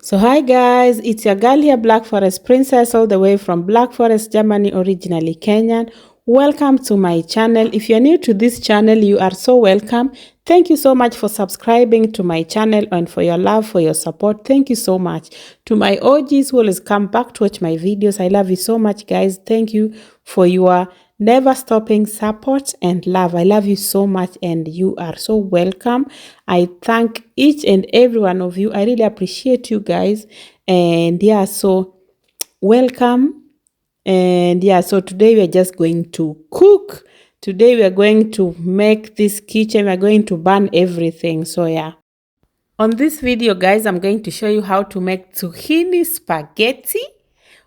So hi guys, it's your girl here, Black Forest Princess, all the way from Black Forest, Germany, originally Kenyan. Welcome to my channel. If you're new to this channel, you are so welcome. Thank you so much for subscribing to my channel and for your love, for your support. Thank you so much. To my OGs who always come back to watch my videos, I love you so much, guys. Thank you for your never stopping support and love. I love you so much and you are so welcome. I thank each and every one of you. I really appreciate you guys. And yeah, so welcome. And yeah, so today we are just going to cook. Today we are going to make this kitchen. We're going to burn everything. So yeah. On this video, guys, I'm going to show you how to make zucchini spaghetti.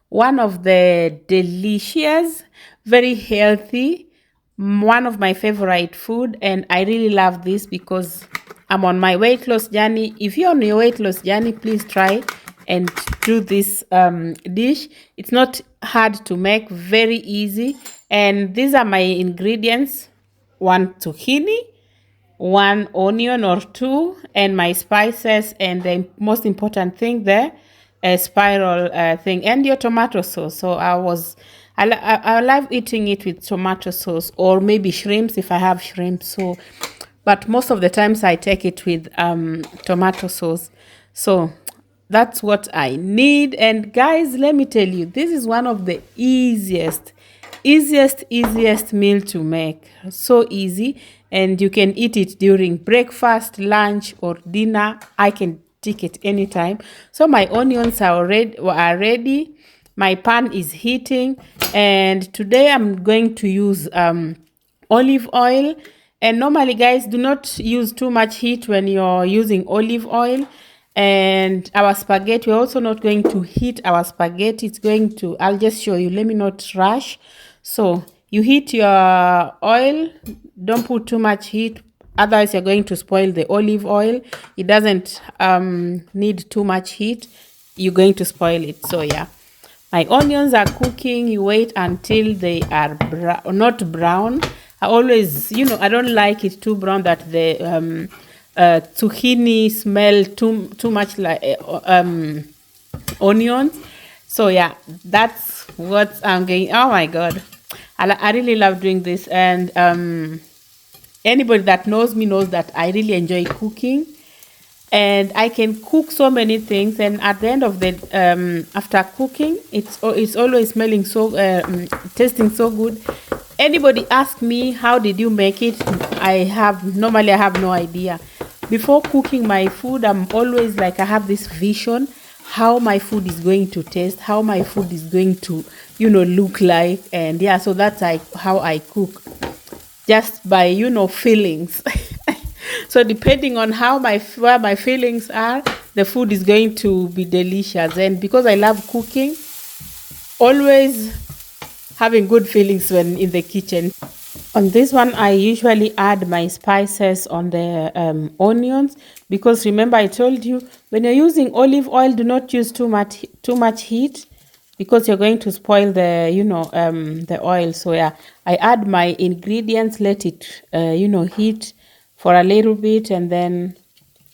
One of the delicious, very healthy, one of my favorite food. And I really love this because I'm on my weight loss journey. If you're on your weight loss journey, please try and do this dish. It's not hard to make, very easy. And these are my ingredients: one zucchini, one onion or two, and my spices, and the most important thing there, a spiral thing, and your tomato sauce. So I love eating it with tomato sauce or maybe shrimps if I have shrimps. So but most of the times I take it with tomato sauce. So that's what I need. And guys, let me tell you, this is one of the easiest meal to make. So easy, and you can eat it during breakfast, lunch, or dinner. I can take it anytime. So my onions are ready. My pan is heating, and today I'm going to use olive oil. And normally, guys, do not use too much heat when you're using olive oil. And our spaghetti, we're also not going to heat our spaghetti. It's going to, I'll just show you, let me not rush. So you heat your oil, don't put too much heat, otherwise you're going to spoil the olive oil. It doesn't need too much heat, you're going to spoil it. So yeah, my onions are cooking. You wait until they are not brown. I always, I don't like it too brown that the zucchini smell too much like onions. So yeah, that's what I'm going. Oh my god, I really love doing this. And anybody that knows me knows that I really enjoy cooking, and I can cook so many things. And at the end of the after cooking, it's always smelling so tasting so good. Anybody ask me how did you make it, normally I have no idea. Before cooking my food, I'm always like, I have this vision how my food is going to taste, how my food is going to look like. And yeah, so that's how I cook, just by feelings. So depending on where my feelings are, the food is going to be delicious. And because I love cooking, always having good feelings when in the kitchen. On this one, I usually add my spices on the onions, because remember I told you, when you're using olive oil, do not use too much heat, because you're going to spoil the the oil. So yeah, I add my ingredients, let it heat for a little bit, and then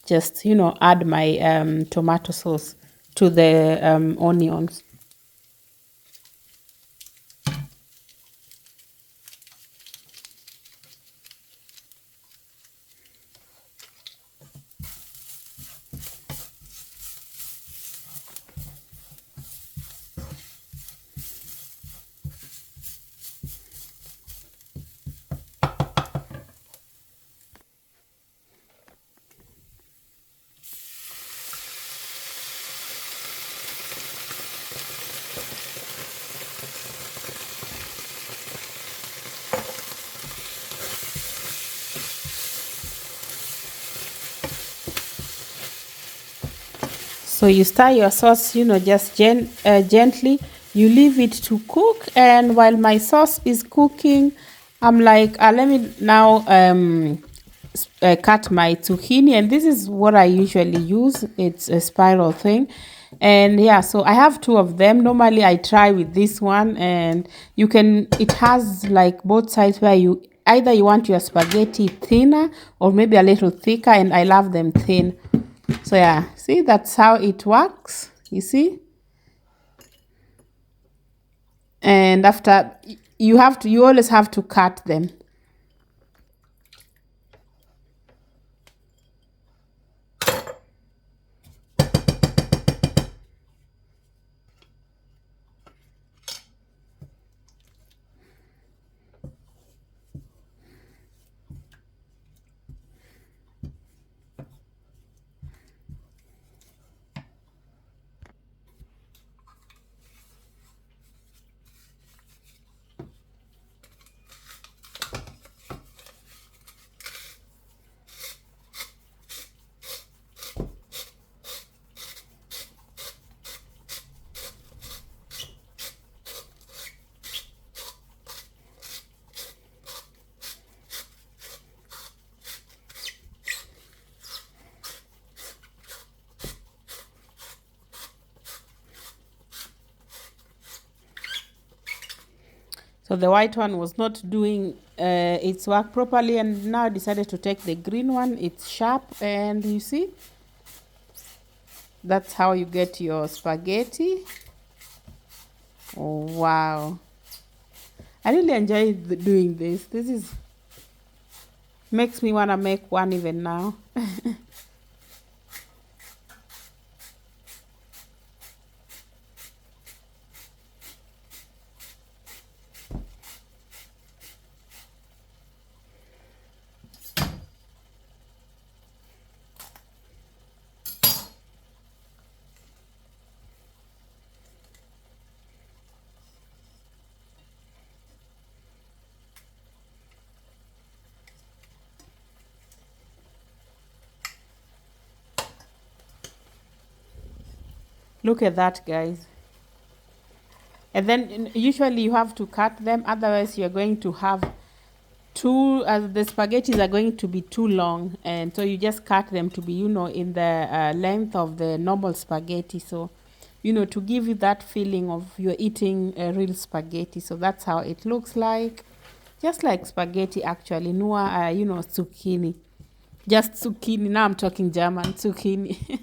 just add my tomato sauce to the onions. So you stir your sauce, just gently. You leave it to cook. And while my sauce is cooking, I'm like, let me now cut my zucchini. And this is what I usually use. It's a spiral thing. And yeah, so I have two of them. Normally I try with this one, and it has like both sides, where either you want your spaghetti thinner or maybe a little thicker, and I love them thin. So yeah, see, that's how it works. You see, and after you always have to cut them. So the white one was not doing its work properly, and now I decided to take the green one. It's sharp, and you see, that's how you get your spaghetti. Oh, wow. I really enjoy doing this. This is makes me want to make one even now. Look at that, guys. And then usually you have to cut them, otherwise you're going to have the spaghettis are going to be too long, and so you just cut them to be, in the length of the normal spaghetti. So, to give you that feeling of you're eating a real spaghetti. So that's how it looks like. Just like spaghetti, actually. Nur, zucchini. Just zucchini. Now I'm talking German. Zucchini.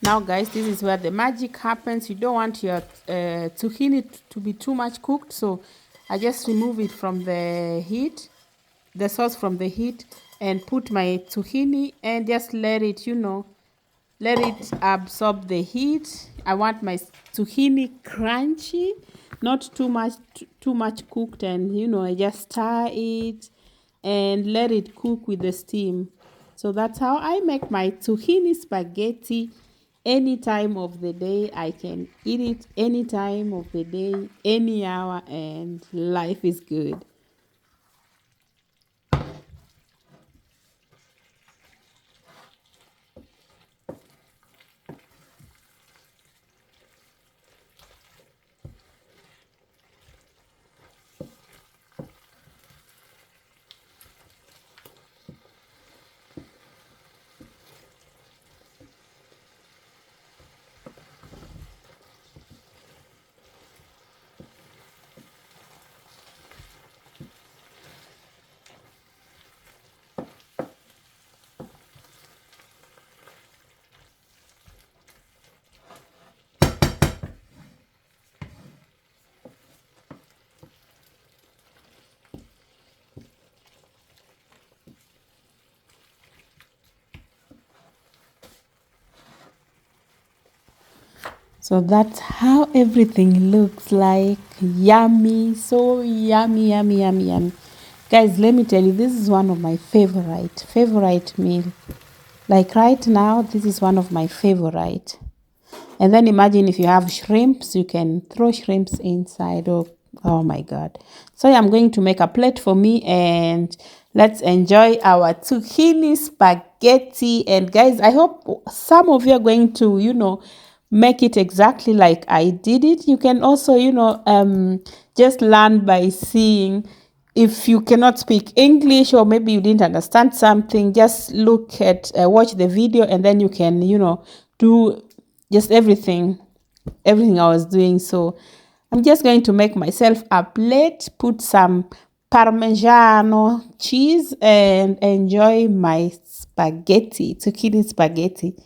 Now, guys, this is where the magic happens. You don't want your zucchini to be too much cooked, so I just remove it from the heat, the sauce from the heat, and put my zucchini and just let it, let it absorb the heat. I want my zucchini crunchy, not too much cooked, and I just stir it and let it cook with the steam. So that's how I make my zucchini spaghetti. Any time of the day, I can eat it any time of the day, any hour, and life is good. So that's how everything looks like. Yummy, so yummy, yummy, yummy, yummy. Guys, let me tell you, this is one of my favorite meal. Like right now, this is one of my favorite. And then imagine if you have shrimps, you can throw shrimps inside. Oh my God. So I'm going to make a plate for me and let's enjoy our zucchini spaghetti. And guys, I hope some of you are going to, make it exactly like I did it. You can also, just learn by seeing. If you cannot speak English or maybe you didn't understand something, just watch the video and then you can, do just everything I was doing. So I'm just going to make myself a plate, put some Parmigiano cheese and enjoy my spaghetti, zucchini spaghetti.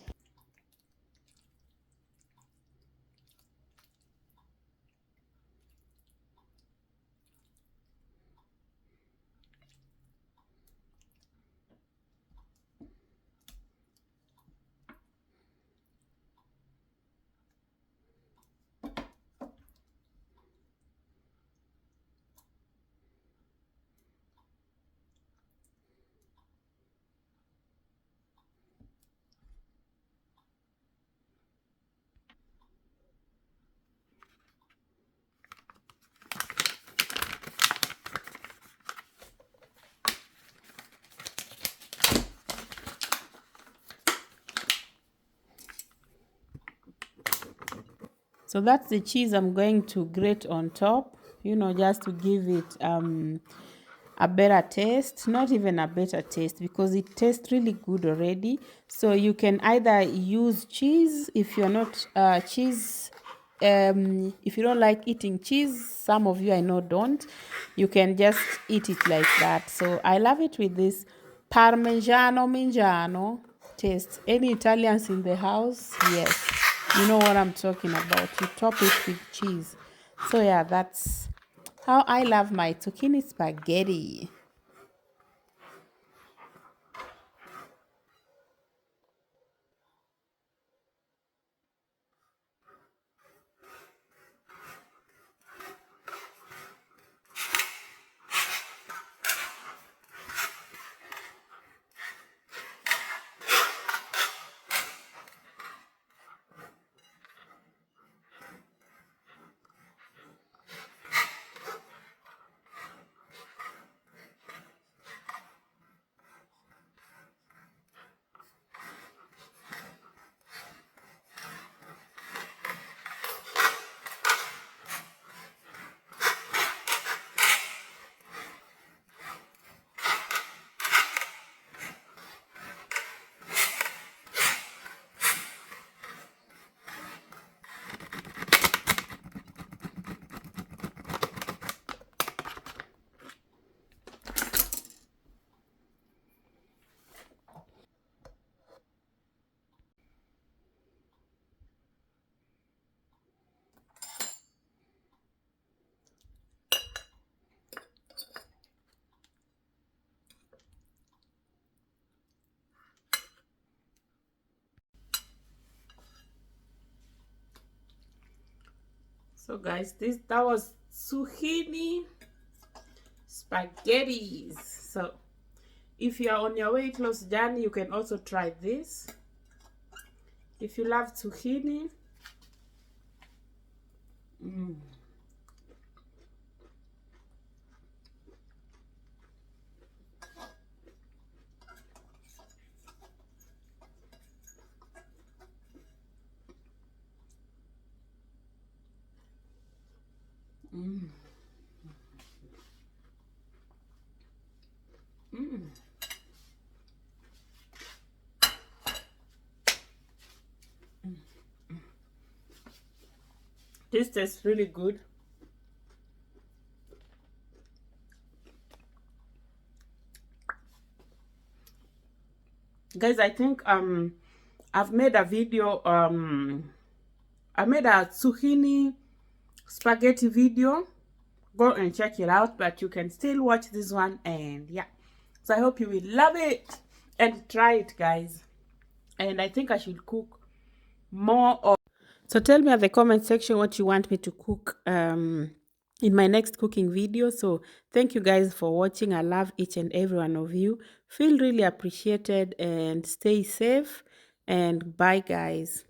So that's the cheese I'm going to grate on top, just to give it a better taste, not even a better taste because it tastes really good already. So you can either use cheese if you're not cheese if you don't like eating cheese, some of you I know don't, you can just eat it like that. So I love it with this parmigiano mingiano taste. Any Italians in the house? Yes, you know what I'm talking about. You top it with cheese. So yeah, that's how I love my zucchini spaghetti. So guys, that was zucchini spaghettis. So if you are on your weight loss journey, you can also try this. If you love zucchini, mm, mm, mm. This tastes really good. Guys, I think I've made a video, I made a zucchini spaghetti video. Go and check it out, but you can still watch this one. And yeah, so I hope you will love it and try it, guys. And I think I should cook more of So tell me at the comment section what you want me to cook in my next cooking video. So thank you guys for watching. I love each and every one of you. Feel really appreciated and stay safe. And bye guys.